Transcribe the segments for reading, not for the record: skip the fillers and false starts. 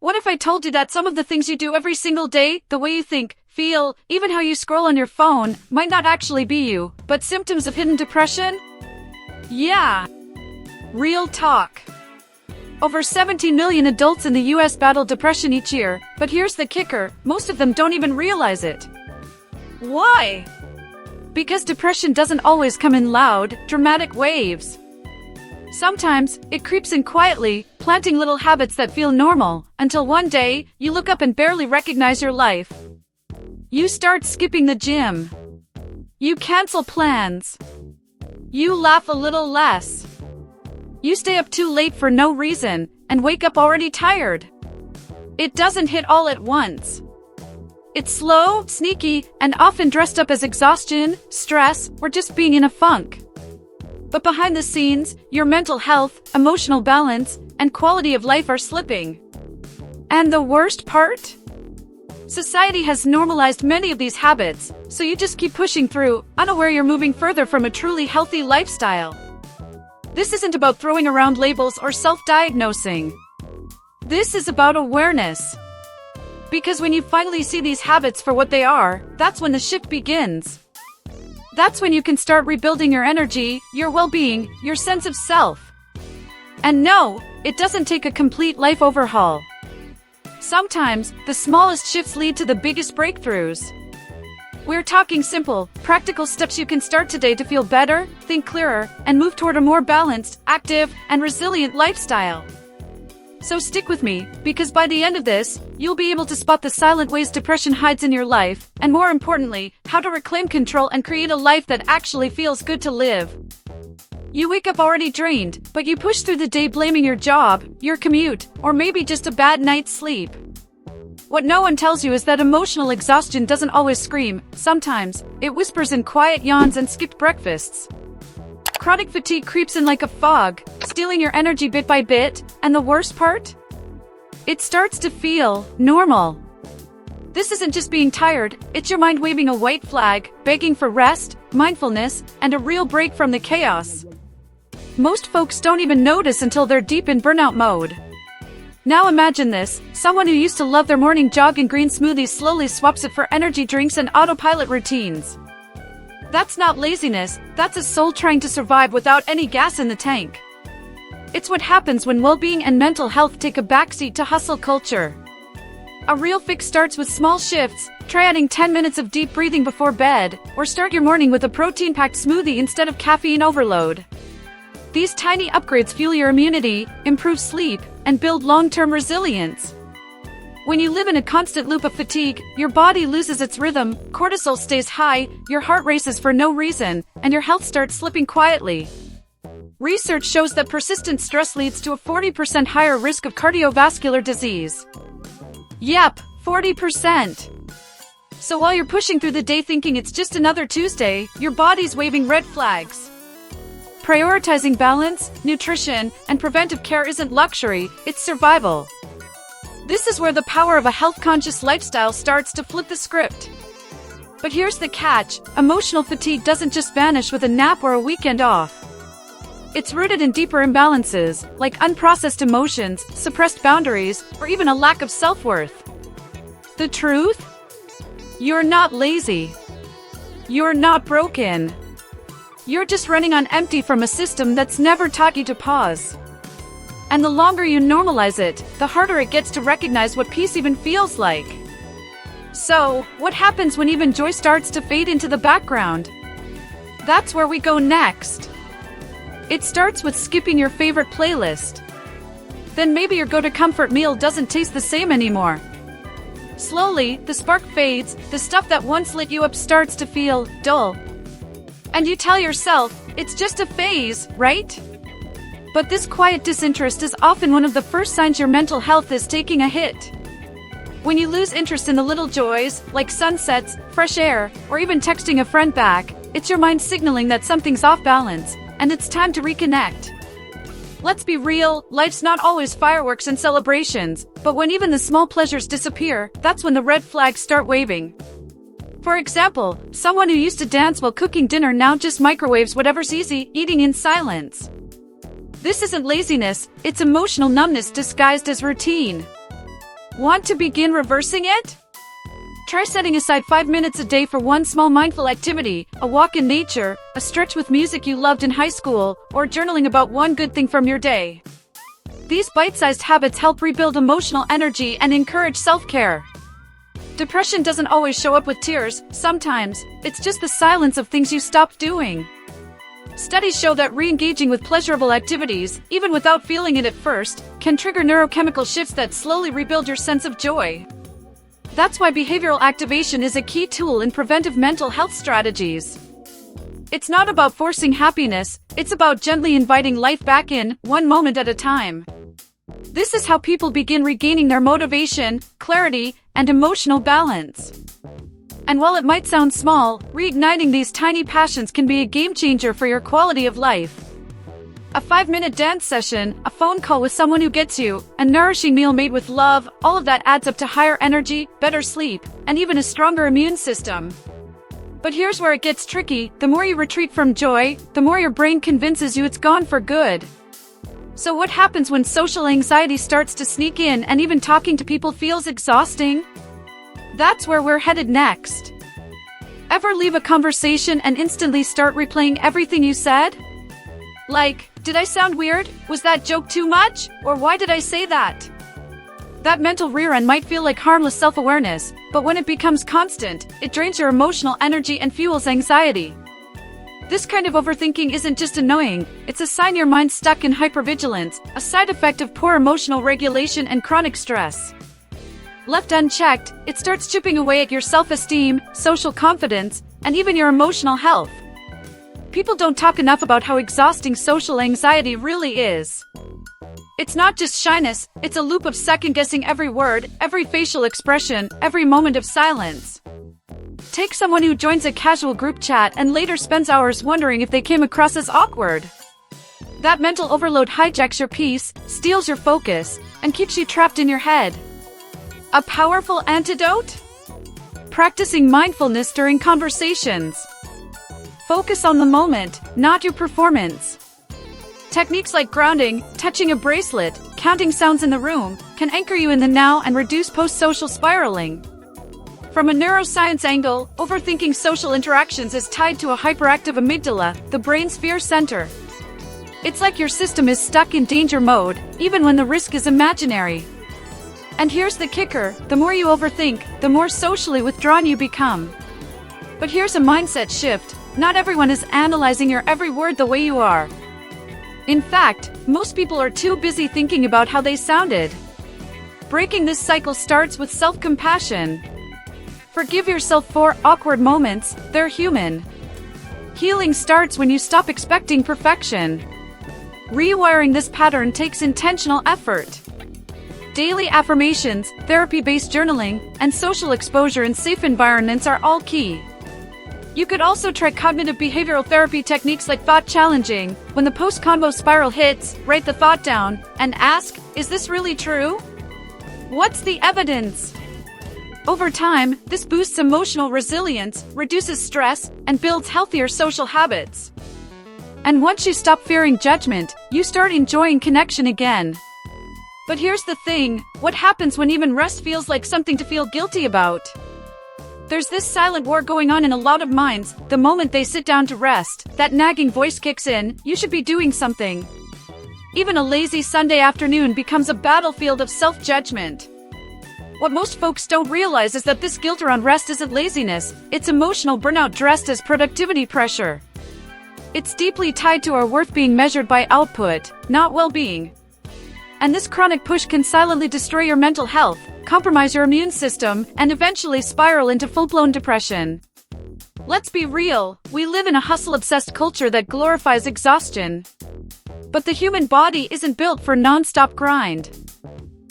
What if I told you that some of the things you do every single day, the way you think, feel, even how you scroll on your phone, might not actually be you, but symptoms of hidden depression? Yeah. Real talk. Over 17 million adults in the US battle depression each year, but here's the kicker, most of them don't even realize it. Why? Because depression doesn't always come in loud, dramatic waves. Sometimes, it creeps in quietly, planting little habits that feel normal, until one day, you look up and barely recognize your life. You start skipping the gym. You cancel plans. You laugh a little less. You stay up too late for no reason, and wake up already tired. It doesn't hit all at once. It's slow, sneaky, and often dressed up as exhaustion, stress, or just being in a funk. But behind the scenes, your mental health, emotional balance, and quality of life are slipping. And the worst part? Society has normalized many of these habits, so you just keep pushing through, unaware you're moving further from a truly healthy lifestyle. This isn't about throwing around labels or self-diagnosing. This is about awareness. Because when you finally see these habits for what they are, that's when the shift begins. That's when you can start rebuilding your energy, your well-being, your sense of self. And no, it doesn't take a complete life overhaul. Sometimes, the smallest shifts lead to the biggest breakthroughs. We're talking simple, practical steps you can start today to feel better, think clearer, and move toward a more balanced, active, and resilient lifestyle. So stick with me, because by the end of this, you'll be able to spot the silent ways depression hides in your life, and more importantly, how to reclaim control and create a life that actually feels good to live. You wake up already drained, but you push through the day blaming your job, your commute, or maybe just a bad night's sleep. What no one tells you is that emotional exhaustion doesn't always scream. Sometimes, it whispers in quiet yawns and skipped breakfasts. Chronic fatigue creeps in like a fog, stealing your energy bit by bit, and the worst part? It starts to feel normal. This isn't just being tired, it's your mind waving a white flag, begging for rest, mindfulness, and a real break from the chaos. Most folks don't even notice until they're deep in burnout mode. Now imagine this, someone who used to love their morning jog and green smoothies slowly swaps it for energy drinks and autopilot routines. That's not laziness, that's a soul trying to survive without any gas in the tank. It's what happens when well-being and mental health take a backseat to hustle culture. A real fix starts with small shifts. Try adding 10 minutes of deep breathing before bed, or start your morning with a protein-packed smoothie instead of caffeine overload. These tiny upgrades fuel your immunity, improve sleep, and build long-term resilience. When you live in a constant loop of fatigue, your body loses its rhythm, cortisol stays high, your heart races for no reason, and your health starts slipping quietly. Research shows that persistent stress leads to a 40% higher risk of cardiovascular disease. Yep, 40%. So while you're pushing through the day thinking it's just another Tuesday, your body's waving red flags. Prioritizing balance, nutrition, and preventive care isn't luxury, it's survival. This is where the power of a health-conscious lifestyle starts to flip the script. But here's the catch, emotional fatigue doesn't just vanish with a nap or a weekend off. It's rooted in deeper imbalances, like unprocessed emotions, suppressed boundaries, or even a lack of self-worth. The truth? You're not lazy. You're not broken. You're just running on empty from a system that's never taught you to pause. And the longer you normalize it, the harder it gets to recognize what peace even feels like. So, what happens when even joy starts to fade into the background? That's where we go next. It starts with skipping your favorite playlist. Then maybe your go-to comfort meal doesn't taste the same anymore. Slowly, the spark fades, the stuff that once lit you up starts to feel dull. And you tell yourself, it's just a phase, right? But this quiet disinterest is often one of the first signs your mental health is taking a hit. When you lose interest in the little joys, like sunsets, fresh air, or even texting a friend back, it's your mind signaling that something's off balance, and it's time to reconnect. Let's be real, life's not always fireworks and celebrations, but when even the small pleasures disappear, that's when the red flags start waving. For example, someone who used to dance while cooking dinner now just microwaves whatever's easy, eating in silence. This isn't laziness, it's emotional numbness disguised as routine. Want to begin reversing it? Try setting aside 5 minutes a day for one small mindful activity, a walk in nature, a stretch with music you loved in high school, or journaling about one good thing from your day. These bite-sized habits help rebuild emotional energy and encourage self-care. Depression doesn't always show up with tears. Sometimes, it's just the silence of things you stopped doing. Studies show that re-engaging with pleasurable activities, even without feeling it at first, can trigger neurochemical shifts that slowly rebuild your sense of joy. That's why behavioral activation is a key tool in preventive mental health strategies. It's not about forcing happiness, it's about gently inviting life back in, one moment at a time. This is how people begin regaining their motivation, clarity, and emotional balance. And while it might sound small, reigniting these tiny passions can be a game changer for your quality of life. A 5-minute dance session, a phone call with someone who gets you, a nourishing meal made with love, all of that adds up to higher energy, better sleep, and even a stronger immune system. But here's where it gets tricky. The more you retreat from joy, the more your brain convinces you it's gone for good. So what happens when social anxiety starts to sneak in and even talking to people feels exhausting? That's where we're headed next. Ever leave a conversation and instantly start replaying everything you said? Like, did I sound weird? Was that joke too much? Or why did I say that? That mental rerun might feel like harmless self-awareness, but when it becomes constant, it drains your emotional energy and fuels anxiety. This kind of overthinking isn't just annoying, it's a sign your mind's stuck in hypervigilance, a side effect of poor emotional regulation and chronic stress. Left unchecked, it starts chipping away at your self-esteem, social confidence, and even your emotional health. People don't talk enough about how exhausting social anxiety really is. It's not just shyness, it's a loop of second-guessing every word, every facial expression, every moment of silence. Take someone who joins a casual group chat and later spends hours wondering if they came across as awkward. That mental overload hijacks your peace, steals your focus, and keeps you trapped in your head. A powerful antidote? Practicing mindfulness during conversations. Focus on the moment, not your performance. Techniques like grounding, touching a bracelet, counting sounds in the room, can anchor you in the now and reduce post-social spiraling. From a neuroscience angle, overthinking social interactions is tied to a hyperactive amygdala, the brain's fear center. It's like your system is stuck in danger mode, even when the risk is imaginary. And here's the kicker, the more you overthink, the more socially withdrawn you become. But here's a mindset shift. Not everyone is analyzing your every word the way you are. In fact, most people are too busy thinking about how they sounded. Breaking this cycle starts with self-compassion. Forgive yourself for awkward moments, they're human. Healing starts when you stop expecting perfection. Rewiring this pattern takes intentional effort. Daily affirmations, therapy-based journaling, and social exposure in safe environments are all key. You could also try cognitive behavioral therapy techniques like thought challenging. When the post-convo spiral hits, write the thought down and ask, is this really true? What's the evidence? Over time, this boosts emotional resilience, reduces stress, and builds healthier social habits. And once you stop fearing judgment, you start enjoying connection again. But here's the thing, what happens when even rest feels like something to feel guilty about? There's this silent war going on in a lot of minds. The moment they sit down to rest, that nagging voice kicks in, you should be doing something. Even a lazy Sunday afternoon becomes a battlefield of self-judgment. What most folks don't realize is that this guilt around rest isn't laziness, it's emotional burnout dressed as productivity pressure. It's deeply tied to our worth being measured by output, not well-being. And this chronic push can silently destroy your mental health, compromise your immune system, and eventually spiral into full-blown depression. Let's be real, we live in a hustle-obsessed culture that glorifies exhaustion. But the human body isn't built for non-stop grind.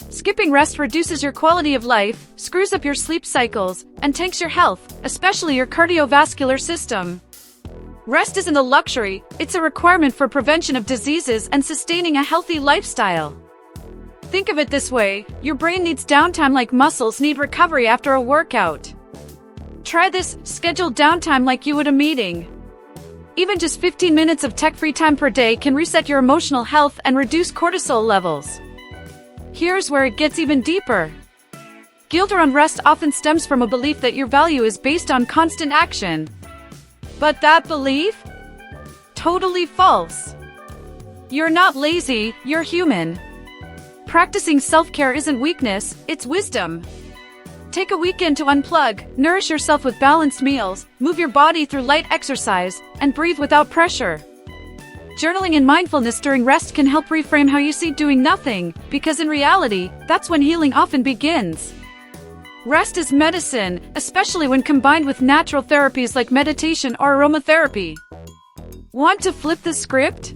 Skipping rest reduces your quality of life, screws up your sleep cycles, and tanks your health, especially your cardiovascular system. Rest isn't a luxury, it's a requirement for prevention of diseases and sustaining a healthy lifestyle. Think of it this way, your brain needs downtime like muscles need recovery after a workout. Try this, schedule downtime like you would a meeting. Even just 15 minutes of tech-free time per day can reset your emotional health and reduce cortisol levels. Here's where it gets even deeper. Guilt around rest often stems from a belief that your value is based on constant action. But that belief? Totally false. You're not lazy, you're human. Practicing self-care isn't weakness, it's wisdom. Take a weekend to unplug, nourish yourself with balanced meals, move your body through light exercise, and breathe without pressure. Journaling and mindfulness during rest can help reframe how you see doing nothing, because in reality, that's when healing often begins. Rest is medicine, especially when combined with natural therapies like meditation or aromatherapy. Want to flip the script?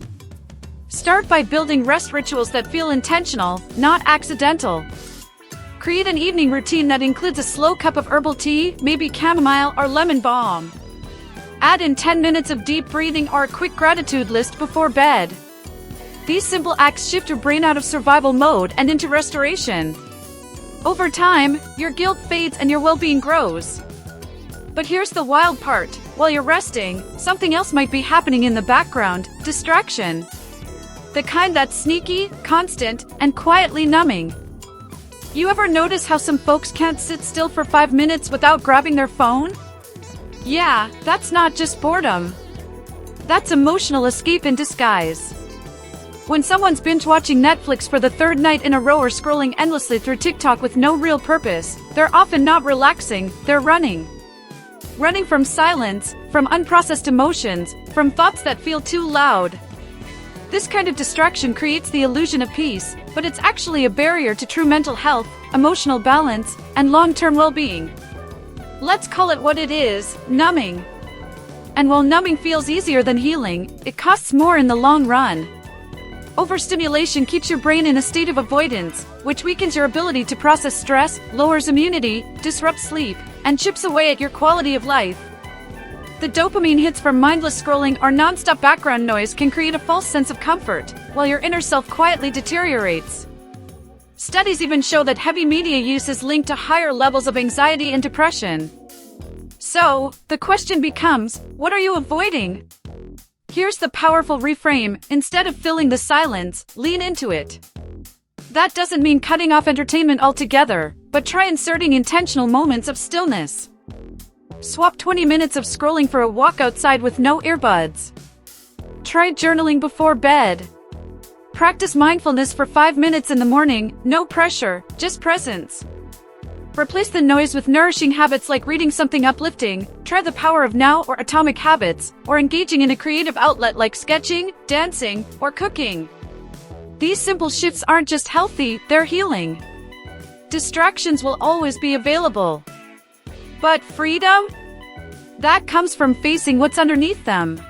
Start by building rest rituals that feel intentional, not accidental. Create an evening routine that includes a slow cup of herbal tea, maybe chamomile or lemon balm. Add in 10 minutes of deep breathing or a quick gratitude list before bed. These simple acts shift your brain out of survival mode and into restoration. Over time, your guilt fades and your well-being grows. But here's the wild part. While you're resting, something else might be happening in the background: distraction. The kind that's sneaky, constant, and quietly numbing. You ever notice how some folks can't sit still for 5 minutes without grabbing their phone? Yeah, that's not just boredom. That's emotional escape in disguise. When someone's binge-watching Netflix for the third night in a row or scrolling endlessly through TikTok with no real purpose, they're often not relaxing, they're running. Running from silence, from unprocessed emotions, from thoughts that feel too loud. This kind of distraction creates the illusion of peace, but it's actually a barrier to true mental health, emotional balance, and long-term well-being. Let's call it what it is: numbing. And while numbing feels easier than healing, it costs more in the long run. Overstimulation keeps your brain in a state of avoidance, which weakens your ability to process stress, lowers immunity, disrupts sleep, and chips away at your quality of life. The dopamine hits from mindless scrolling or non-stop background noise can create a false sense of comfort, while your inner self quietly deteriorates. Studies even show that heavy media use is linked to higher levels of anxiety and depression. So, the question becomes, what are you avoiding? Here's the powerful reframe: instead of filling the silence, lean into it. That doesn't mean cutting off entertainment altogether, but try inserting intentional moments of stillness. Swap 20 minutes of scrolling for a walk outside with no earbuds. Try journaling before bed. Practice mindfulness for 5 minutes in the morning, no pressure, just presence. Replace the noise with nourishing habits like reading something uplifting, try the power of now or atomic habits, or engaging in a creative outlet like sketching, dancing, or cooking. These simple shifts aren't just healthy, they're healing. Distractions will always be available. But freedom? That comes from facing what's underneath them.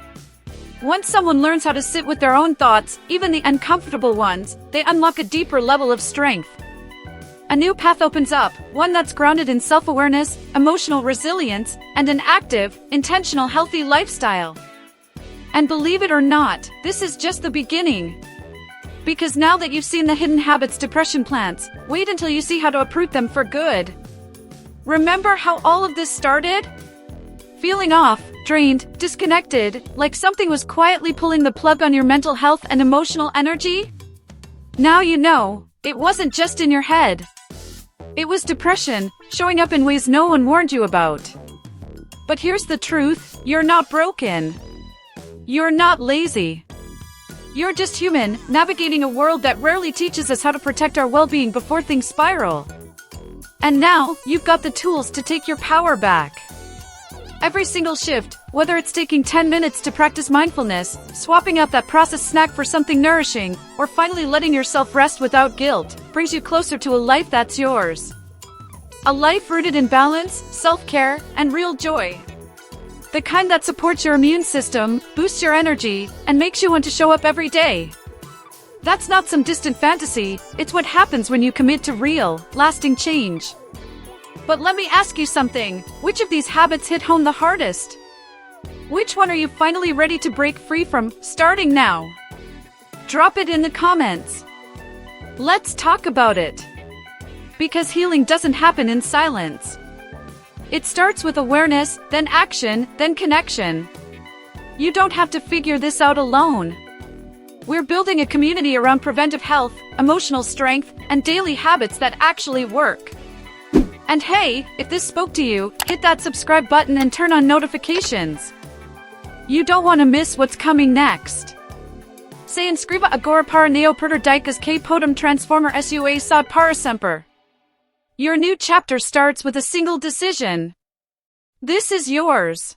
Once someone learns how to sit with their own thoughts, even the uncomfortable ones, they unlock a deeper level of strength. A new path opens up, one that's grounded in self-awareness, emotional resilience, and an active, intentional, healthy lifestyle. And believe it or not, this is just the beginning. Because now that you've seen the hidden habits depression plants, wait until you see how to uproot them for good. Remember how all of this started? Feeling off, drained, disconnected, like something was quietly pulling the plug on your mental health and emotional energy? Now you know, it wasn't just in your head. It was depression, showing up in ways no one warned you about. But here's the truth: you're not broken. You're not lazy. You're just human, navigating a world that rarely teaches us how to protect our well-being before things spiral. And now, you've got the tools to take your power back. Every single shift, whether it's taking 10 minutes to practice mindfulness, swapping out that processed snack for something nourishing, or finally letting yourself rest without guilt, brings you closer to a life that's yours. A life rooted in balance, self-care, and real joy. The kind that supports your immune system, boosts your energy, and makes you want to show up every day. That's not some distant fantasy, it's what happens when you commit to real, lasting change. But let me ask you something: which of these habits hit home the hardest? Which one are you finally ready to break free from, starting now? Drop it in the comments. Let's talk about it. Because healing doesn't happen in silence. It starts with awareness, then action, then connection. You don't have to figure this out alone. We're building a community around preventive health, emotional strength, and daily habits that actually work. And hey, if this spoke to you, hit that subscribe button and turn on notifications. You don't want to miss what's coming next. Se inscriba agora para neoperdicas que podem transformar sua saúde para sempre. Your new chapter starts with a single decision. This is yours.